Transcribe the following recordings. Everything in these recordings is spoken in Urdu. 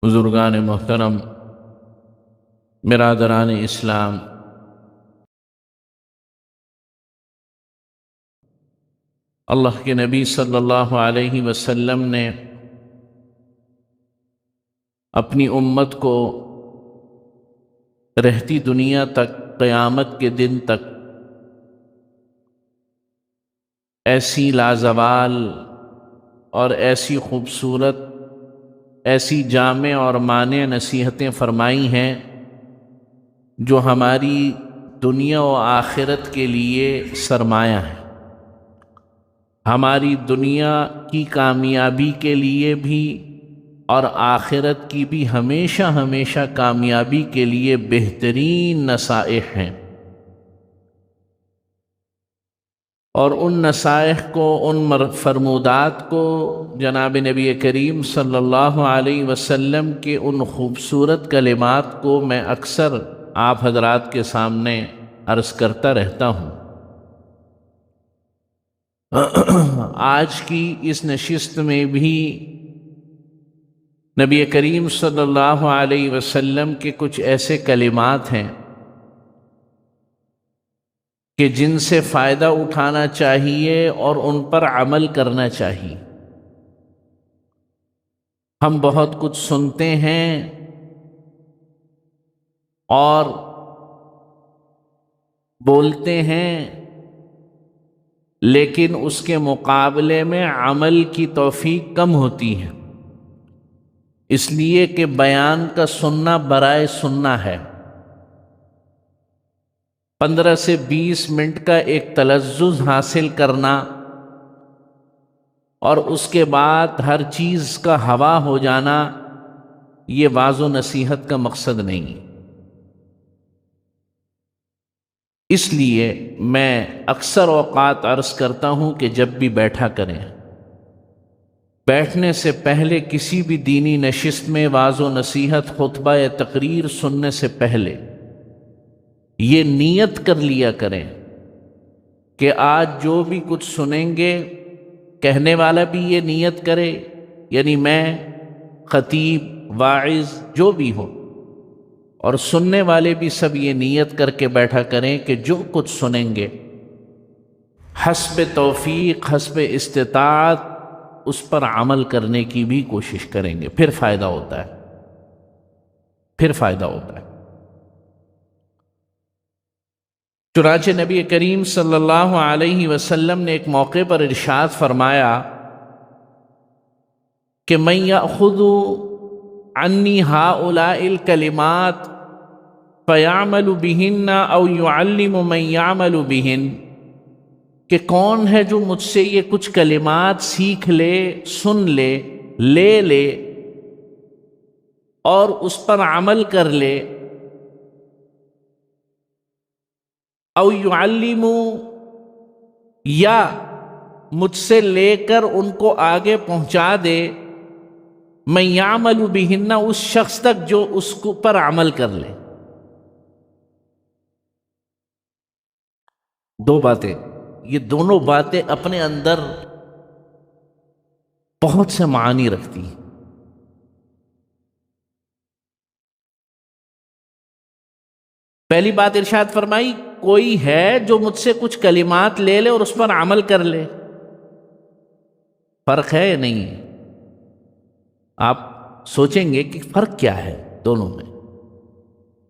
بزرگان محترم، برادران اسلام، اللہ کے نبی صلی اللہ علیہ وسلم نے اپنی امت کو رہتی دنیا تک، قیامت کے دن تک ایسی لازوال اور ایسی خوبصورت، ایسی جامع اور مانع نصیحتیں فرمائی ہیں جو ہماری دنیا و آخرت کے لیے سرمایہ ہے، ہماری دنیا کی کامیابی کے لیے بھی اور آخرت کی بھی ہمیشہ ہمیشہ کامیابی کے لیے بہترین نصائح ہیں۔ اور ان نصائح کو، ان فرمودات کو جناب نبی کریم صلی اللہ علیہ وسلم کے ان خوبصورت کلمات کو میں اکثر آپ حضرات کے سامنے عرض کرتا رہتا ہوں۔ آج کی اس نشست میں بھی نبی کریم صلی اللہ علیہ وسلم کے کچھ ایسے کلمات ہیں کہ جن سے فائدہ اٹھانا چاہیے اور ان پر عمل کرنا چاہیے۔ ہم بہت کچھ سنتے ہیں اور بولتے ہیں، لیکن اس کے مقابلے میں عمل کی توفیق کم ہوتی ہے، اس لیے کہ بیان کا سننا برائے سننا ہے۔ 15 سے 20 منٹ کا ایک تلذذ حاصل کرنا اور اس کے بعد ہر چیز کا ہوا ہو جانا، یہ وعظ و نصیحت کا مقصد نہیں۔ اس لیے میں اکثر اوقات عرض کرتا ہوں کہ جب بھی بیٹھا کریں، بیٹھنے سے پہلے کسی بھی دینی نشست میں وعظ و نصیحت، خطبہ یا تقریر سننے سے پہلے یہ نیت کر لیا کریں کہ آج جو بھی کچھ سنیں گے، کہنے والا بھی یہ نیت کرے، یعنی میں، خطیب، واعظ، جو بھی ہو، اور سننے والے بھی سب یہ نیت کر کے بیٹھا کریں کہ جو کچھ سنیں گے حسب توفیق، حسب استطاعت اس پر عمل کرنے کی بھی کوشش کریں گے، پھر فائدہ ہوتا ہے، پھر فائدہ ہوتا ہے۔ چنانچہ نبی کریم صلی اللہ علیہ وسلم نے ایک موقع پر ارشاد فرمایا کہ من یأخذ عنی ہؤلاء الکلمات فیعمل بہن او یعلم من یعمل بہن، کہ کون ہے جو مجھ سے یہ کچھ کلمات سیکھ لے، سن لے، لے اور اس پر عمل کر لے، او یعلم، یا مجھ سے لے کر ان کو آگے پہنچا دے، من یعمل بہن، اس شخص تک جو اس کو پر عمل کر لے۔ دو باتیں، یہ دونوں باتیں اپنے اندر بہت سے معانی رکھتی ہیں۔ پہلی بات ارشاد فرمائی، کوئی ہے جو مجھ سے کچھ کلمات لے لے اور اس پر عمل کر لے۔ فرق ہے یا نہیں ہے؟ آپ سوچیں گے کہ فرق کیا ہے دونوں میں۔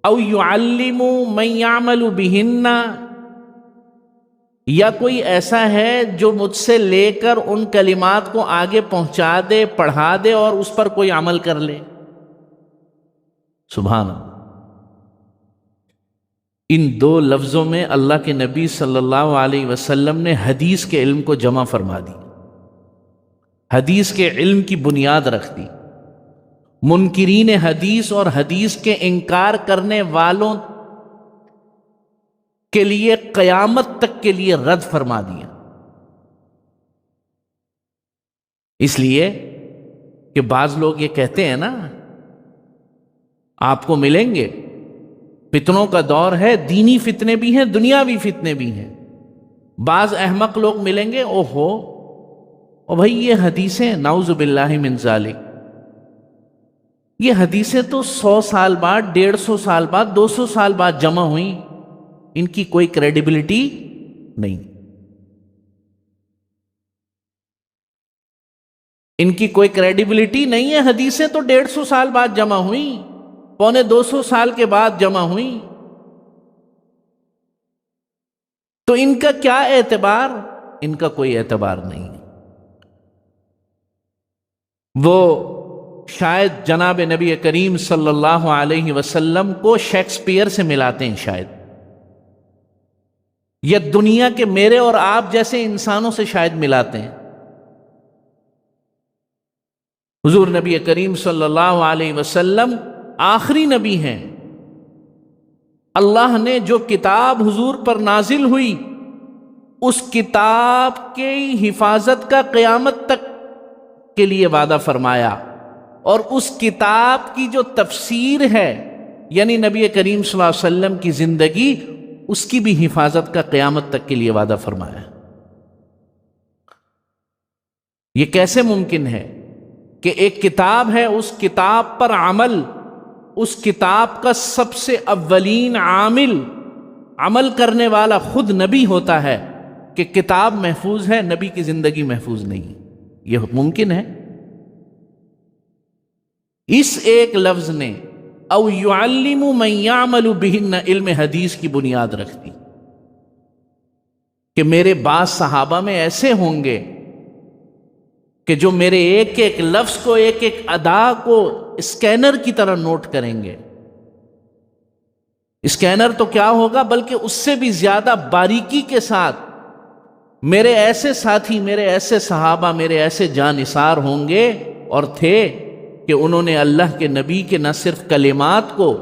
او یعلم من یعمل بہن، یا کوئی ایسا ہے جو مجھ سے لے کر ان کلمات کو آگے پہنچا دے، پڑھا دے اور اس پر کوئی عمل کر لے۔ سبحان اللہ۔ ان دو لفظوں میں اللہ کے نبی صلی اللہ علیہ وسلم نے حدیث کے علم کو جمع فرما دی، حدیث کے علم کی بنیاد رکھ دی، منکرین حدیث اور حدیث کے انکار کرنے والوں کے لیے قیامت تک کے لیے رد فرما دیا۔ اس لیے کہ بعض لوگ یہ کہتے ہیں نا، آپ کو ملیں گے، فتنوں کا دور ہے، دینی فتنے بھی ہیں، دنیاوی فتنے بھی ہیں، بعض احمق لوگ ملیں گے، او ہو، اور بھائی یہ حدیثیں نعوذ باللہ من ذالک، یہ حدیثیں تو 100 سال بعد، 150 سال بعد، 200 سال بعد جمع ہوئیں، ان کی کوئی کریڈیبلٹی نہیں، ان کی کوئی کریڈیبلٹی نہیں ہے۔ حدیثیں تو 150 سال بعد جمع ہوئیں، 250 سال کے بعد جمع ہوئیں، تو ان کا کیا اعتبار؟ ان کا کوئی اعتبار نہیں۔ وہ شاید جناب نبی کریم صلی اللہ علیہ وسلم کو شیکسپیئر سے ملاتے ہیں شاید، یا دنیا کے میرے اور آپ جیسے انسانوں سے شاید ملاتے ہیں۔ حضور نبی کریم صلی اللہ علیہ وسلم آخری نبی ہیں، اللہ نے جو کتاب حضور پر نازل ہوئی اس کتاب کی حفاظت کا قیامت تک کے لیے وعدہ فرمایا، اور اس کتاب کی جو تفسیر ہے یعنی نبی کریم صلی اللہ علیہ وسلم کی زندگی، اس کی بھی حفاظت کا قیامت تک کے لیے وعدہ فرمایا۔ یہ کیسے ممکن ہے کہ ایک کتاب ہے، اس کتاب پر عمل، اس کتاب کا سب سے اولین عامل، عمل کرنے والا خود نبی ہوتا ہے، کہ کتاب محفوظ ہے، نبی کی زندگی محفوظ نہیں؟ یہ ممکن ہے؟ اس ایک لفظ نے او یعلم من یعمل بہن علم حدیث کی بنیاد رکھ دی، کہ میرے بعض صحابہ میں ایسے ہوں گے کہ جو میرے ایک ایک لفظ کو، ایک ایک ادا کو اسکینر کی طرح نوٹ کریں گے۔ اسکینر تو کیا ہوگا، بلکہ اس سے بھی زیادہ باریکی کے ساتھ میرے ایسے ساتھی، میرے ایسے صحابہ، میرے ایسے جانثار ہوں گے اور تھے کہ انہوں نے اللہ کے نبی کے نہ صرف کلمات کو،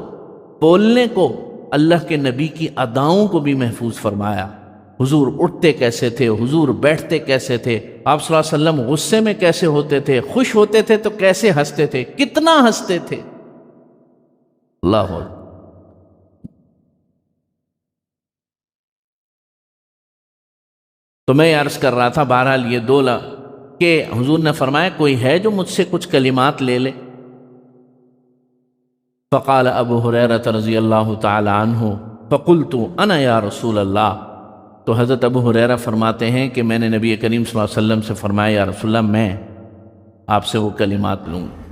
بولنے کو، اللہ کے نبی کی اداؤں کو بھی محفوظ فرمایا۔ حضور اٹھتے کیسے تھے، حضور بیٹھتے کیسے تھے، آپ صلی اللہ علیہ وسلم غصے میں کیسے ہوتے تھے، خوش ہوتے تھے تو کیسے ہنستے تھے، کتنا ہنستے تھے، اللہ اکبر۔ تو میں عرض کر رہا تھا بہرحال یہ کہ حضور نے فرمایا کوئی ہے جو مجھ سے کچھ کلمات لے لے؟ فقال ابو ہریرہ رضی اللہ تعالی عنہ فقلت انا یا رسول اللہ، تو حضرت ابو ہریرہ فرماتے ہیں کہ میں نے نبی کریم صلی اللہ علیہ وسلم سے فرمایا یا رسول اللہ میں آپ سے وہ کلمات لوں گا۔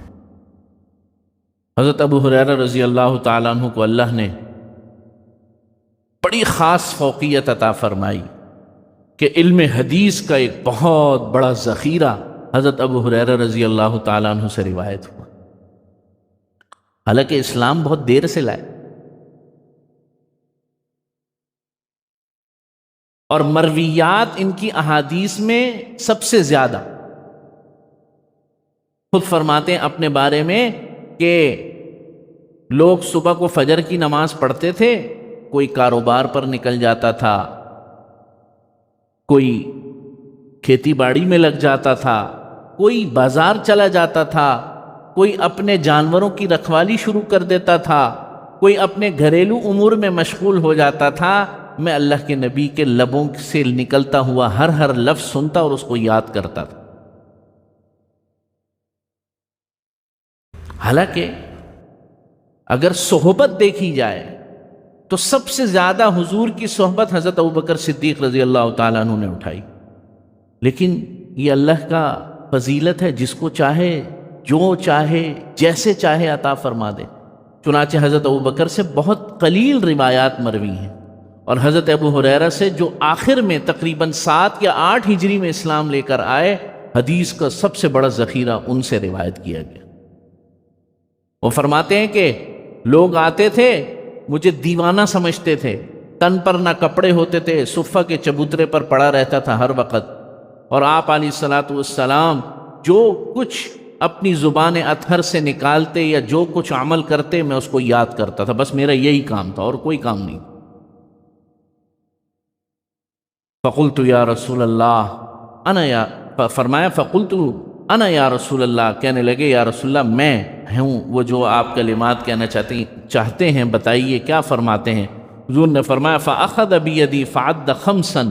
حضرت ابو ہریرہ رضی اللہ تعالی عنہ کو اللہ نے بڑی خاص فوقیت عطا فرمائی کہ علم حدیث کا ایک بہت بڑا ذخیرہ حضرت ابو ہریرہ رضی اللہ تعالیٰ عنہ سے روایت ہوا۔ حالانکہ اسلام بہت دیر سے لائے، اور مرویات ان کی احادیث میں سب سے زیادہ۔ خود فرماتے ہیں اپنے بارے میں کہ لوگ صبح کو فجر کی نماز پڑھتے تھے، کوئی کاروبار پر نکل جاتا تھا، کوئی کھیتی باڑی میں لگ جاتا تھا، کوئی بازار چلا جاتا تھا، کوئی اپنے جانوروں کی رکھوالی شروع کر دیتا تھا، کوئی اپنے گھریلو امور میں مشغول ہو جاتا تھا۔ میں اللہ کے نبی کے لبوں سے نکلتا ہوا ہر لفظ سنتا اور اس کو یاد کرتا تھا۔ حالانکہ اگر صحبت دیکھی جائے تو سب سے زیادہ حضور کی صحبت حضرت ابوبکر صدیق رضی اللہ تعالیٰ عنہ نے اٹھائی، لیکن یہ اللہ کا فضیلت ہے، جس کو چاہے جو چاہے جیسے چاہے عطا فرما دے۔ چنانچہ حضرت ابوبکر سے بہت قلیل روایات مروی ہیں، اور حضرت ابو ہریرہ سے جو آخر میں تقریباً 7 یا 8 ہجری میں اسلام لے کر آئے، حدیث کا سب سے بڑا ذخیرہ ان سے روایت کیا گیا۔ وہ فرماتے ہیں کہ لوگ آتے تھے، مجھے دیوانہ سمجھتے تھے، تن پر نہ کپڑے ہوتے تھے، صفہ کے چبوترے پر پڑا رہتا تھا ہر وقت، اور آپ علیہ الصلوۃ والسلام جو کچھ اپنی زبان اطہر سے نکالتے یا جو کچھ عمل کرتے میں اس کو یاد کرتا تھا، بس میرا یہی کام تھا اور کوئی کام نہیں۔ فقلت یا رسول اللہ انا یا فرمایا فقلت انا یا رسول اللہ، کہنے لگے یا رسول اللہ میں ہوں وہ جو آپ کلمات کہنا چاہتے ہیں، بتائیے کیا فرماتے ہیں؟ حضور نے فرمایا فاخذ بیدی فعد خمسا،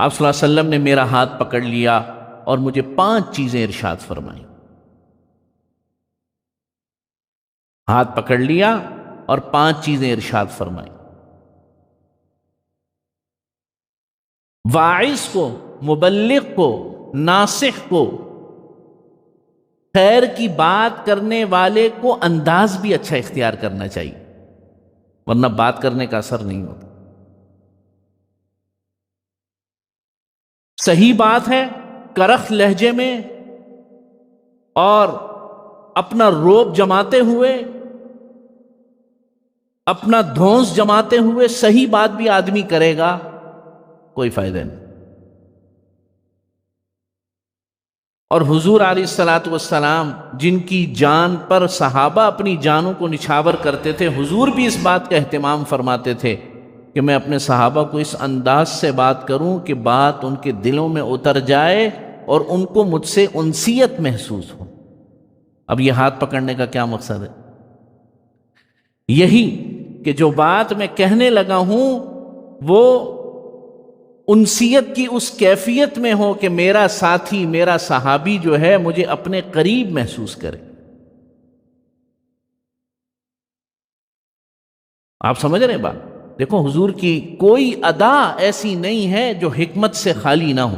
آپ صلی اللہ علیہ وسلم نے میرا ہاتھ پکڑ لیا اور مجھے 5 چیزیں ارشاد فرمائیں. ہاتھ پکڑ لیا اور 5 چیزیں ارشاد فرمائیں. واعظ کو، مبلغ کو، ناصح کو، خیر کی بات کرنے والے کو انداز بھی اچھا اختیار کرنا چاہیے، ورنہ بات کرنے کا اثر نہیں ہوتا. صحیح بات ہے، کرخ لہجے میں اور اپنا روب جماتے ہوئے، اپنا دھونس جماتے ہوئے صحیح بات بھی آدمی کرے گا، کوئی فائدہ نہیں. اور حضور علیہ الصلوۃ والسلام جن کی جان پر صحابہ اپنی جانوں کو نچھاور کرتے تھے، حضور بھی اس بات کا اہتمام فرماتے تھے کہ میں اپنے صحابہ کو اس انداز سے بات کروں کہ بات ان کے دلوں میں اتر جائے اور ان کو مجھ سے انسیت محسوس ہو. اب یہ ہاتھ پکڑنے کا کیا مقصد ہے؟ یہی کہ جو بات میں کہنے لگا ہوں وہ انسیت کی اس کیفیت میں ہو کہ میرا ساتھی، میرا صحابی جو ہے مجھے اپنے قریب محسوس کرے. آپ سمجھ رہے ہیں بات؟ دیکھو حضور کی کوئی ادا ایسی نہیں ہے جو حکمت سے خالی نہ ہو.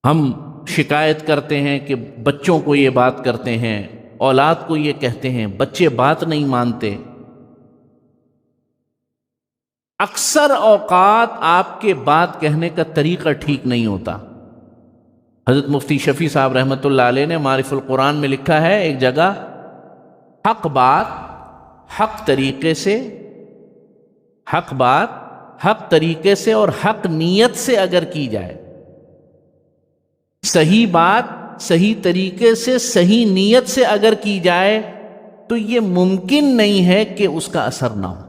ہم شکایت کرتے ہیں کہ بچوں کو یہ بات کرتے ہیں، اولاد کو یہ کہتے ہیں، بچے بات نہیں مانتے. اکثر اوقات آپ کے بات کہنے کا طریقہ ٹھیک نہیں ہوتا. حضرت مفتی شفیع صاحب رحمۃ اللہ علیہ نے معارف القرآن میں لکھا ہے ایک جگہ، حق بات حق طریقے سے، حق بات حق طریقے سے اور حق نیت سے اگر کی جائے، صحیح بات صحیح طریقے سے صحیح نیت سے اگر کی جائے تو یہ ممکن نہیں ہے کہ اس کا اثر نہ ہو.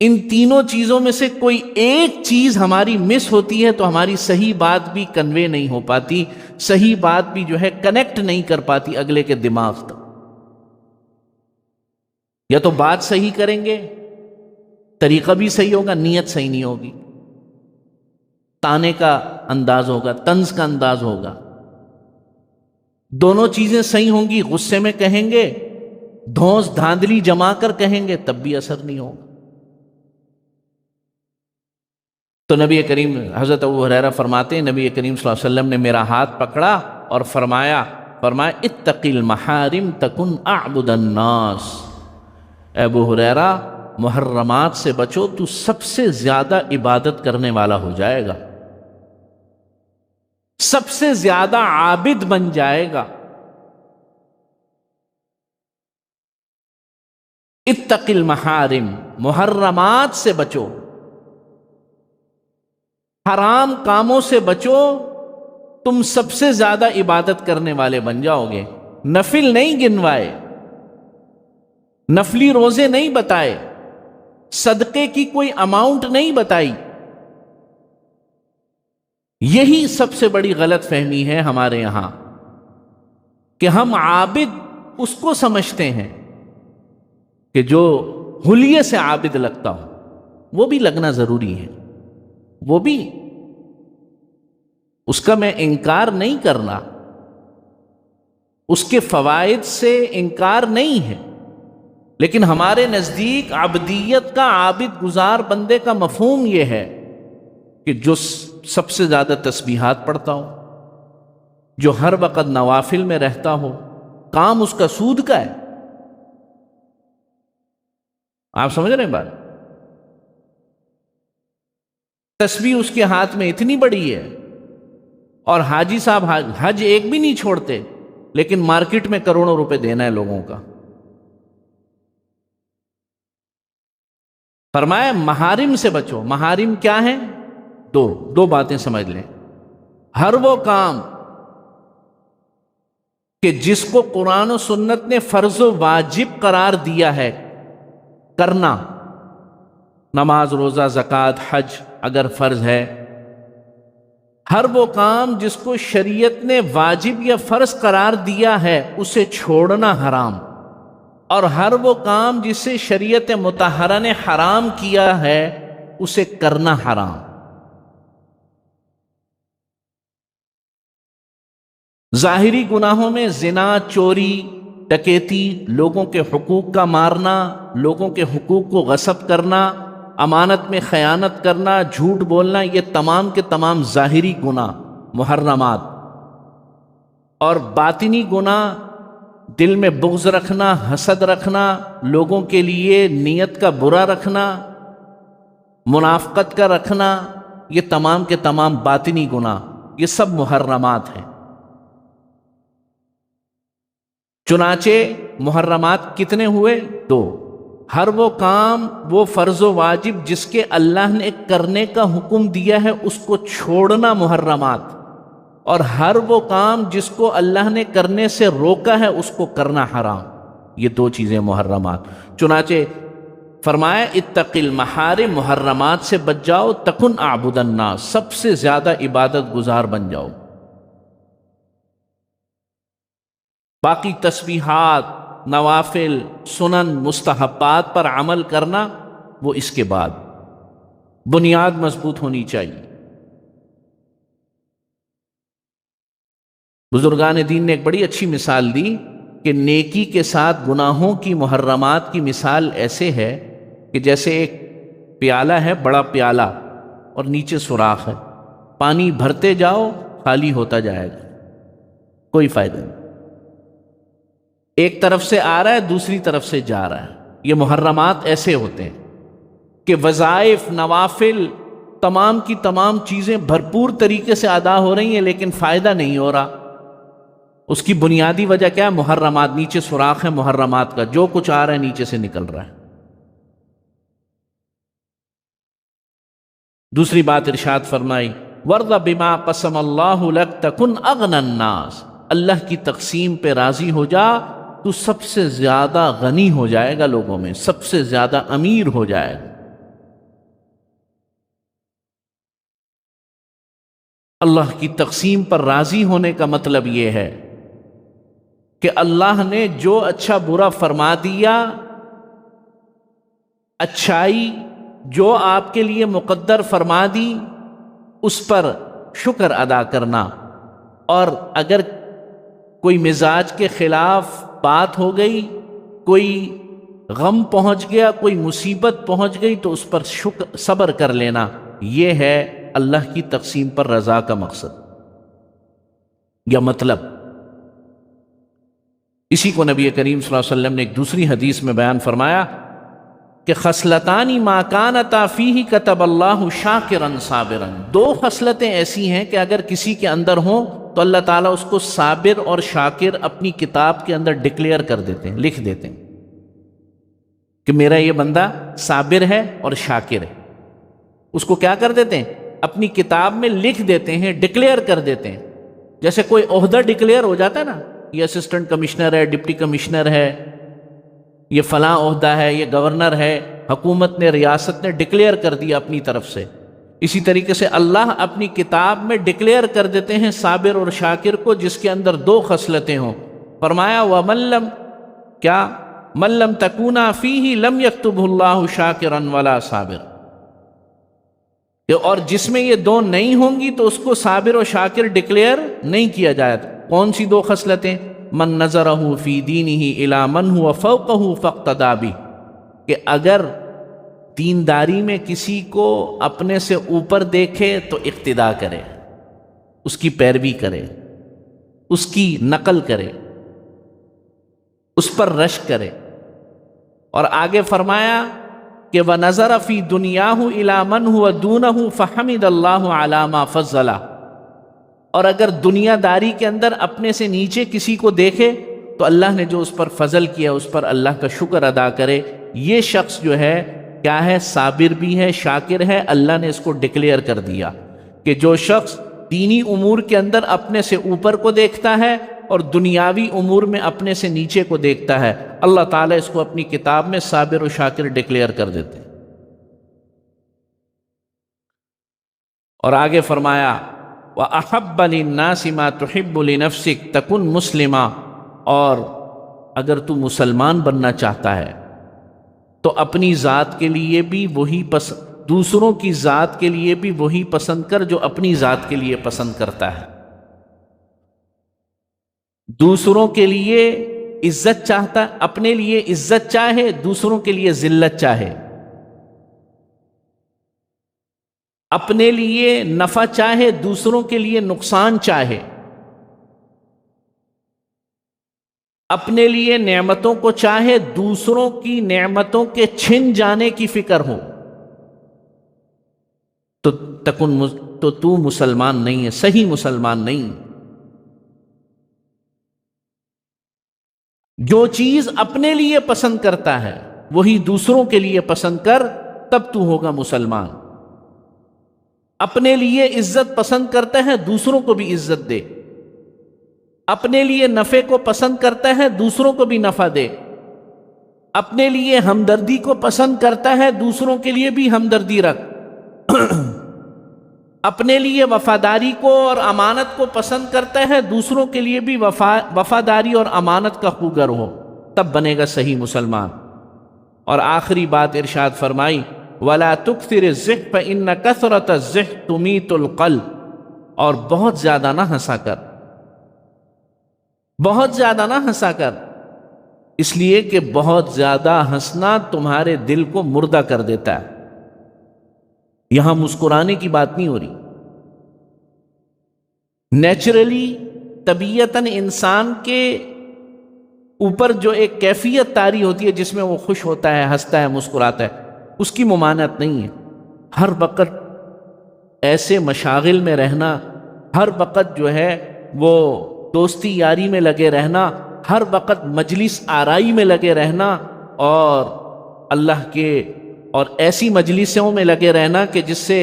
ان تینوں چیزوں میں سے کوئی ایک چیز ہماری مس ہوتی ہے تو ہماری صحیح بات بھی کنوے نہیں ہو پاتی، صحیح بات بھی جو ہے کنیکٹ نہیں کر پاتی اگلے کے دماغ تک. یا تو بات صحیح کریں گے، طریقہ بھی صحیح ہوگا، نیت صحیح نہیں ہوگی، تانے کا انداز ہوگا، طنز کا انداز ہوگا. دونوں چیزیں صحیح ہوں گی، غصے میں کہیں گے، دھونس دھاندلی جما کر کہیں گے، تب بھی اثر نہیں ہوگا. تو نبی کریم حضرت ابو ہریرہ فرماتے ہیں نبی کریم صلی اللہ علیہ وسلم نے میرا ہاتھ پکڑا اور فرمایا اتق المحارم تکن اعبد الناس. اے ابو ہریرہ محرمات سے بچو، تو سب سے زیادہ عبادت کرنے والا ہو جائے گا، سب سے زیادہ عابد بن جائے گا. اتق المحارم، محرمات سے بچو، حرام کاموں سے بچو، تم سب سے زیادہ عبادت کرنے والے بن جاؤ گے. نفل نہیں گنوائے، نفلی روزے نہیں بتائے، صدقے کی کوئی اماؤنٹ نہیں بتائی. یہی سب سے بڑی غلط فہمی ہے ہمارے یہاں کہ ہم عابد اس کو سمجھتے ہیں کہ جو حلیے سے عابد لگتا ہو. وہ بھی لگنا ضروری ہے، وہ بھی، اس کا میں انکار نہیں کرنا، اس کے فوائد سے انکار نہیں ہے، لیکن ہمارے نزدیک عبدیت کا، عابد گزار بندے کا مفہوم یہ ہے کہ جو سب سے زیادہ تسبیحات پڑھتا ہو، جو ہر وقت نوافل میں رہتا ہو، کام اس کا سود کا ہے. آپ سمجھ رہے ہیں بات؟ تسبیح اس کے ہاتھ میں اتنی بڑی ہے، اور حاجی صاحب حج ایک بھی نہیں چھوڑتے، لیکن مارکیٹ میں کروڑوں روپے دینا ہے لوگوں کا. فرمایا محارم سے بچو. محارم کیا ہیں؟ دو باتیں سمجھ لیں. ہر وہ کام کہ جس کو قرآن و سنت نے فرض و واجب قرار دیا ہے کرنا، نماز، روزہ، زکوٰۃ، حج اگر فرض ہے، ہر وہ کام جس کو شریعت نے واجب یا فرض قرار دیا ہے اسے چھوڑنا حرام، اور ہر وہ کام جسے شریعت مطہرہ نے حرام کیا ہے اسے کرنا حرام۔ ظاہری گناہوں میں زنا، چوری، ڈکیتی، لوگوں کے حقوق کا مارنا، لوگوں کے حقوق کو غصب کرنا، امانت میں خیانت کرنا، جھوٹ بولنا، یہ تمام کے تمام ظاہری گناہ محرمات۔ اور باطنی گناہ، دل میں بغض رکھنا، حسد رکھنا، لوگوں کے لیے نیت کا برا رکھنا، منافقت کا رکھنا، یہ تمام کے تمام باطنی گناہ، یہ سب محرمات ہیں۔ چنانچہ محرمات کتنے ہوئے؟ 2۔ ہر وہ کام، وہ فرض و واجب جس کے اللہ نے کرنے کا حکم دیا ہے اس کو چھوڑنا محرمات، اور ہر وہ کام جس کو اللہ نے کرنے سے روکا ہے اس کو کرنا حرام، یہ 2 چیزیں محرمات۔ چنانچہ فرمایا اتق المحارم، محرمات سے بچ جاؤ، تکن اعبد الناس، سب سے زیادہ عبادت گزار بن جاؤ۔ باقی تسبیحات، نوافل، سنن، مستحبات پر عمل کرنا وہ اس کے بعد، بنیاد مضبوط ہونی چاہیے۔ بزرگان دین نے ایک بڑی اچھی مثال دی کہ نیکی کے ساتھ گناہوں کی، محرمات کی مثال ایسے ہے کہ جیسے ایک پیالہ ہے، بڑا پیالہ، اور نیچے سوراخ ہے، پانی بھرتے جاؤ خالی ہوتا جائے گا، کوئی فائدہ نہیں۔ ایک طرف سے آ رہا ہے، دوسری طرف سے جا رہا ہے۔ یہ محرمات ایسے ہوتے ہیں کہ وظائف، نوافل، تمام کی تمام چیزیں بھرپور طریقے سے ادا ہو رہی ہیں لیکن فائدہ نہیں ہو رہا۔ اس کی بنیادی وجہ کیا ہے؟ محرمات، نیچے سوراخ ہے محرمات کا، جو کچھ آ رہا ہے نیچے سے نکل رہا ہے۔ دوسری بات ارشاد فرمائی وَرْضَ بِمَا قَسَمَ اللَّهُ لَكَ تَكُنْ أَغْنَى النَّاسِ، اللہ کی تقسیم پہ راضی ہو جا تو سب سے زیادہ غنی ہو جائے گا، لوگوں میں سب سے زیادہ امیر ہو جائے گا۔ اللہ کی تقسیم پر راضی ہونے کا مطلب یہ ہے کہ اللہ نے جو اچھا برا فرما دیا، اچھائی جو آپ کے لیے مقدر فرما دی، اس پر شکر ادا کرنا، اور اگر کوئی مزاج کے خلاف بات ہو گئی، کوئی غم پہنچ گیا، کوئی مصیبت پہنچ گئی تو اس پر صبر کر لینا، یہ ہے اللہ کی تقسیم پر رضا کا مقصد یا مطلب۔ اسی کو نبی کریم صلی اللہ علیہ وسلم نے ایک دوسری حدیث میں بیان فرمایا کہ خصلتان ما کانتا فیہ کتب اللہ شاکرا صابرا، 2 خصلتیں ایسی ہیں کہ اگر کسی کے اندر ہوں تو اللہ تعالیٰ اس کو صابر اور شاکر اپنی کتاب کے اندر ڈکلیئر کر دیتے ہیں، لکھ دیتے ہیں کہ میرا یہ بندہ صابر ہے اور شاکر ہے۔ اس کو کیا کر دیتے ہیں؟ اپنی کتاب میں لکھ دیتے ہیں، ڈکلیئر کر دیتے ہیں۔ جیسے کوئی عہدہ ڈکلیئر ہو جاتا ہے نا، یہ اسسٹنٹ کمشنر ہے، ڈپٹی کمشنر ہے، یہ فلاں عہدہ ہے، یہ گورنر ہے، حکومت نے، ریاست نے ڈکلیئر کر دیا اپنی طرف سے، اسی طریقے سے اللہ اپنی کتاب میں ڈکلیئر کر دیتے ہیں صابر اور شاکر کو جس کے اندر 2 خصلتیں ہوں۔ فرمایا وَمَن لَّمْ کیا مَن لَّمْ تَكُونَا فِيهِ لَمْ يَكْتُبْهُ اللَّهُ شَاكِرًا وَلَا صَابِرًا، اور جس میں یہ 2 نہیں ہوں گی تو اس کو صابر و شاکر ڈکلیئر نہیں کیا جائے۔ کون سی 2 خصلتیں؟ من نظرہ فی دینہ الی من ہوا فوقہ فاقتدی بہ، کہ اگر دینداری میں کسی کو اپنے سے اوپر دیکھے تو اقتدا کرے، اس کی پیروی کرے، اس کی نقل کرے، اس پر رشک کرے۔ اور آگے فرمایا کہ وَنَظَرَ فِي دُنْيَاهُ إِلَى مَنْ هُوَ دُونَهُ فَحَمِدَ اللَّهُ عَلَى مَا فَضَّلَ، اور اگر دنیا داری کے اندر اپنے سے نیچے کسی کو دیکھے تو اللہ نے جو اس پر فضل کیا اس پر اللہ کا شکر ادا کرے۔ یہ شخص جو ہے کیا ہے؟ صابر بھی ہے، شاکر ہے۔ اللہ نے اس کو ڈکلیئر کر دیا کہ جو شخص دینی امور کے اندر اپنے سے اوپر کو دیکھتا ہے اور دنیاوی امور میں اپنے سے نیچے کو دیکھتا ہے، اللہ تعالیٰ اس کو اپنی کتاب میں صابر و شاکر ڈکلیئر کر دیتے ہیں۔ اور آگے فرمایا وَأَحَبَّ لِلنَّاسِ مَا تُحِبُّ لِنَفْسِكَ تَكُنْ مُسْلِمًا، اور اگر تو مسلمان بننا چاہتا ہے تو اپنی ذات کے لیے بھی وہی دوسروں کی ذات کے لیے بھی وہی پسند کر جو اپنی ذات کے لیے پسند کرتا ہے۔ دوسروں کے لیے عزت چاہتا ہے، اپنے لیے عزت چاہے، دوسروں کے لیے ذلت چاہے، اپنے لیے نفع چاہے، دوسروں کے لیے نقصان چاہے، اپنے لیے نعمتوں کو چاہے، دوسروں کی نعمتوں کے چھن جانے کی فکر ہو، تو تو مسلمان نہیں ہے، صحیح مسلمان نہیں۔ جو چیز اپنے لیے پسند کرتا ہے وہی دوسروں کے لیے پسند کر، تب تو ہوگا مسلمان۔ اپنے لیے عزت پسند کرتا ہے، دوسروں کو بھی عزت دے، اپنے لیے نفع کو پسند کرتا ہے، دوسروں کو بھی نفع دے، اپنے لیے ہمدردی کو پسند کرتا ہے، دوسروں کے لیے بھی ہمدردی رکھ، اپنے لیے وفاداری کو اور امانت کو پسند کرتا ہے، دوسروں کے لیے بھی وفاداری اور امانت کا خوگر ہو، تب بنے گا صحیح مسلمان۔ اور آخری بات ارشاد فرمائی وَلَا تُكْثِرِ الزِّحْ فَإِنَّ كَثْرَةَ الزِّحْ تُمِيتُ الْقَلْبَ، اور بہت زیادہ نہ ہنسا کر، بہت زیادہ نہ ہنسا کر، اس لیے کہ بہت زیادہ ہنسنا تمہارے دل کو مردہ کر دیتا ہے۔ یہاں مسکرانے کی بات نہیں ہو رہی۔ نیچرلی طبیعتاً انسان کے اوپر جو ایک کیفیت طاری ہوتی ہے جس میں وہ خوش ہوتا ہے، ہنستا ہے، مسکراتا ہے، اس کی ممانعت نہیں ہے۔ ہر وقت ایسے مشاغل میں رہنا، ہر وقت جو ہے وہ دوستی یاری میں لگے رہنا، ہر وقت مجلس آرائی میں لگے رہنا، اور اللہ کے اور ایسی مجلسوں میں لگے رہنا کہ جس سے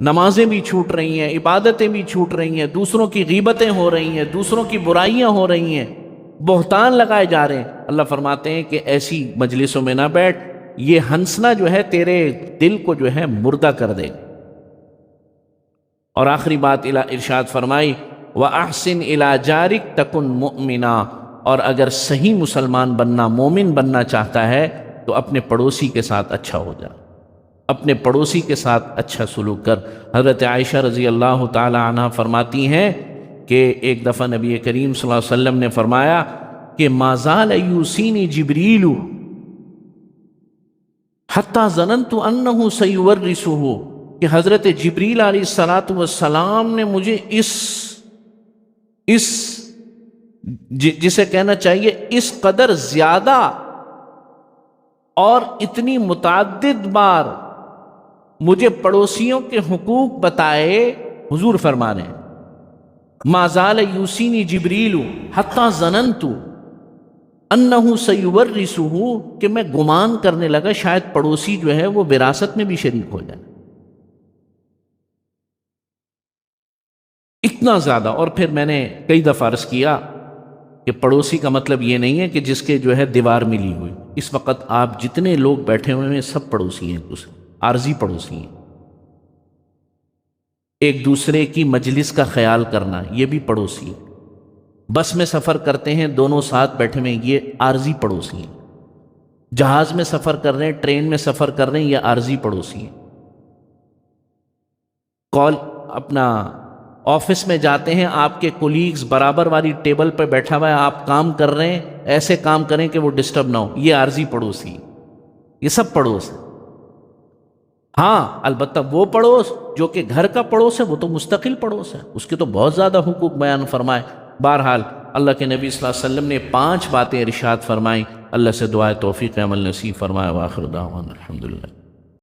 نمازیں بھی چھوٹ رہی ہیں، عبادتیں بھی چھوٹ رہی ہیں، دوسروں کی غیبتیں ہو رہی ہیں، دوسروں کی برائیاں ہو رہی ہیں، بہتان لگائے جا رہے ہیں۔ اللہ فرماتے ہیں کہ ایسی مجلسوں میں نہ بیٹھ، یہ ہنسنا جو ہے تیرے دل کو جو ہے مردہ کر دے۔ اور آخری بات ارشاد فرمائی وَأَحْسِنْ إِلَىٰ جَارِكَ تَكُنْ مُؤْمِنًا، اور اگر صحیح مسلمان بننا، مومن بننا چاہتا ہے تو اپنے پڑوسی کے ساتھ اچھا ہو جا، اپنے پڑوسی کے ساتھ اچھا سلوک کر۔ حضرت عائشہ رضی اللہ تعالی عنہ فرماتی ہیں کہ ایک دفعہ نبی کریم صلی اللہ علیہ وسلم نے فرمایا کہ ما زال یوصینی جبریل حتی ظننت انہ سیورثہ، کہ حضرت جبریل علیہ السلام نے مجھے جسے کہنا چاہیے اس قدر زیادہ اور اتنی متعدد بار مجھے پڑوسیوں کے حقوق بتائے۔ حضور فرما رہے ہیں ما زال یوصینی جبریل حتی ظننت انہ سیورثہ، کہ میں گمان کرنے لگا شاید پڑوسی جو ہے وہ وراثت میں بھی شریک ہو جائے، اتنا زیادہ۔ اور پھر میں نے کئی دفعہ عرض کیا کہ پڑوسی کا مطلب یہ نہیں ہے کہ جس کے جو ہے دیوار ملی ہوئی۔ اس وقت آپ جتنے لوگ بیٹھے ہوئے ہیں سب پڑوسی ہیں، دوسرے عارضی پڑوسی ہیں۔ ایک دوسرے کی مجلس کا خیال کرنا یہ بھی پڑوسی ہے۔ بس میں سفر کرتے ہیں دونوں ساتھ بیٹھے ہوئے، یہ عارضی پڑوسی ہیں۔ جہاز میں سفر کر رہے ہیں، ٹرین میں سفر کر رہے ہیں، یہ عارضی پڑوسی ہیں۔ اپنا آفس میں جاتے ہیں، آپ کے کولیگز برابر والی ٹیبل پہ بیٹھا ہوا ہے، آپ کام کر رہے ہیں، ایسے کام کریں کہ وہ ڈسٹرب نہ ہو، یہ عارضی پڑوسی ہے۔ یہ سب پڑوس ہے۔ ہاں البتہ وہ پڑوس جو کہ گھر کا پڑوس ہے وہ تو مستقل پڑوس ہے، اس کے تو بہت زیادہ حقوق بیان فرمائے۔ بہرحال اللہ کے نبی صلی اللہ علیہ وسلم نے 5 باتیں ارشاد فرمائیں۔ اللہ سے دعائے توفیق عمل نصیب فرمائے۔ وآخر دعوانا الحمدللہ۔